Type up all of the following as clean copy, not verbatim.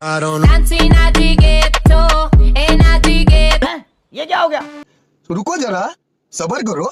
ये क्या हो गया? रुको जरा सबर करो।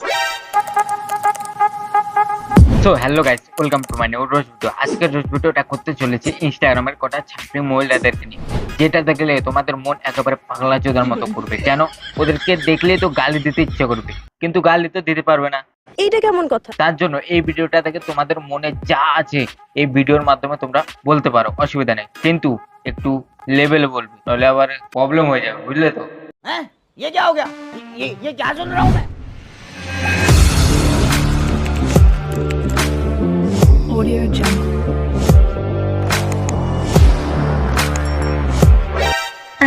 So hello guys, welcome to my new rose video. আজকের রোজ ভিডিওটা করতে চলেছি ইনস্টাগ্রামের কটা ছাত্রী মহিলাদেরকে নিয়ে, যেটা দেখলে তোমাদের মন একেবারে পাগলা চোদার মতো করবে। কেন? ওদেরকে দেখলে তো গালি দিতে ইচ্ছে করবে, কিন্তু গালি তো দিতে পারবে না। এইটা কেমন কথা? তার জন্য এই ভিডিওটা থেকে তোমাদের মনে যা আছে এই ভিডিওর মাধ্যমে তোমরা বলতে পারো, অসুবিধা নেই, কিন্তু একটু লেভেলে বলবে, তাহলে আবার প্রবলেম হয়ে যাবে, বুঝলে তো? हैं? ये क्या हो गया? ये क्या सुन रहा हूँ मैं? Audio Jungle।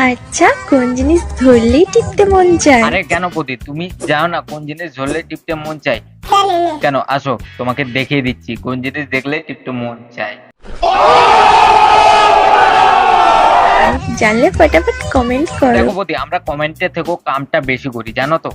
আচ্ছা, কোন জিনিস ধরলেই টিপতে মন চায়? আরে কেন বৌদি, তুমি যাও না কোন জিনিস ধরলে টিপতে মন চায়? কেন, আসো তোমাকে দেখিয়ে দিচ্ছি কোন জিনিস দেখলে টিপতে মন চায়। জানলে ফটাফট কমেন্ট করো। দেখো বৌদি, আমরা কমেন্টে থেকেও কামটা বেশি করি, জানো তো?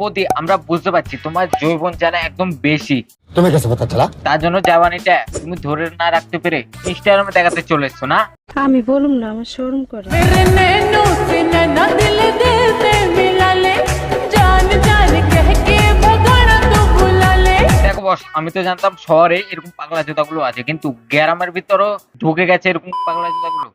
বৌদি, আমরা বুঝতে পারছি তোমার যৌবন জ্বালা একদম বেশি। तुम्हें कैसे पता चला? তার জন্য জাওয়ানিটা তুমি ধরে না রাখতে পেরে ইনস্টাগ্রামে দেখাতে চলে এসছো না? আমি বলুম না, আমার শরম করে। দেখো বস, আমি তো জানতাম শহরে এরকম পাগলা জুতাগুলো আছে, কিন্তু গ্রামের ভিতরও ঢুকে গেছে এরকম পাগলা জুতাগুলো।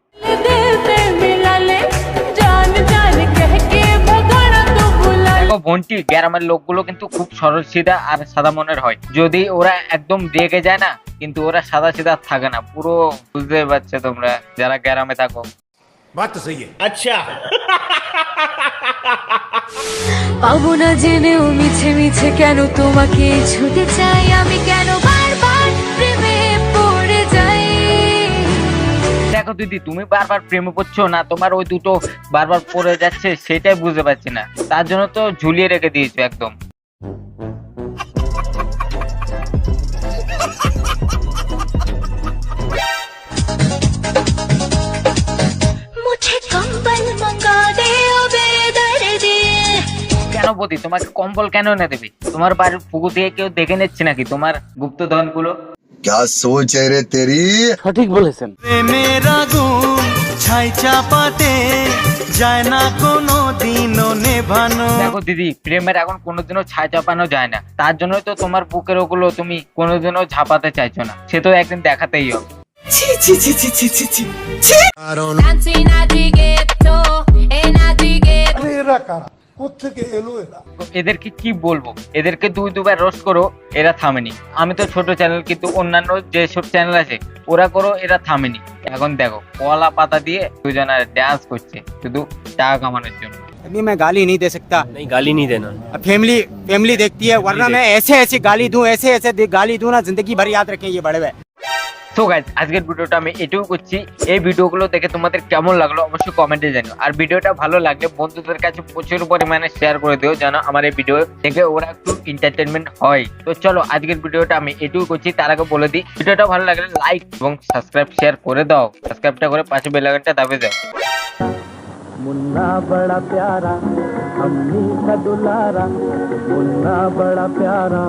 দেখো বন্টি, গ্রামের লোকগুলো কিন্তু খুব সরল সিধা আর সাদা মনের হয়। যদি ওরা একদম রেগে যায় না, কিন্তু ওরা সাদা সিধা থাকে না, পুরো বুঝতে পারছো তোমরা যারা গ্রামে থাকো। बात तो सही है। अच्छा। পাবো না জেনেও মিছে মিছে কেন তোমাকে ছুতে চাই আমি, কেন বারবার প্রেমে পড়ে যাই। দেখো দিদি, তুমি বারবার প্রেমে পড়ছো না, তোমার ওই দুটো বারবার পড়ে যাচ্ছে, সেটাই বুঝতে পারছি না। তার জন্য তো ঝুলিয়ে রেখে দিয়েছো একদম। মুঠে কম্বল মঙ্গা দে ও বেদর্দি। কেন বৌদি, তোমাকে কম্বল কেন এনে দেবে? তোমার বাড়ির পুকুর থেকে কেউ দেখে নিচ্ছে নাকি তোমার গুপ্তধন গুলো? क्या सोच है रे तेरी? প্রেমের আগুন ছাই চাপাতে যায় না কোনো দিনও নেভানো। দেখো দিদি, প্রেমের এখন কোনোদিনও ছায় চাপানো যায় না, তার জন্য তো তোমার বুকের ওগুলো তুমি কোনোদিনও ঝাপাতে চাইছো না, সে তো একদিন দেখাতেই হবে। এদেরকে কি বলবো, এদেরকে দুবার রোস্ট করো, এরা থামেনি। আমি তো ছোট চ্যানেল, কিন্তু অন্যান্য যেসব চ্যানেল আছে ওরা করো, এরা থামেনি। এখন দেখো কলা পাতা দিয়ে দুজনে ডান্স করছে শুধু টাকা কামানোর জন্য। अभी मैं गाली नहीं दे सकता। नहीं, गाली नहीं देना। अब फैमिली देखती है, वरना मैं ऐसे ऐसे गाली दूं, ऐसे गाली दूं ना, जिंदगी भर याद रखें ये बड़े हुए। তো গাইস, আজকের ভিডিওটা আমি এটাও করছি। এই ভিডিওগুলো দেখে তোমাদের কেমন লাগলো অবশ্যই কমেন্টে জানিও, আর ভিডিওটা ভালো লাগলে বন্ধুদের কাছে প্রচুর পরিমাণে শেয়ার করে দিও, যেন আমার এই ভিডিও থেকে ওরা একটু এন্টারটেনমেন্ট হয়। তো চলো, আজকের ভিডিওটা আমি এটাও করছি, তার আগে বলে দিই, ভিডিওটা ভালো লাগলে লাইক এবং সাবস্ক্রাইব শেয়ার করে দাও, সাবস্ক্রাইবটা করে পাশে বেল আইকনটা দাবিয়ে দাও। मुन्ना बड़ा प्यारा, अम्मी का दुलारा, मुन्ना बड़ा प्यारा।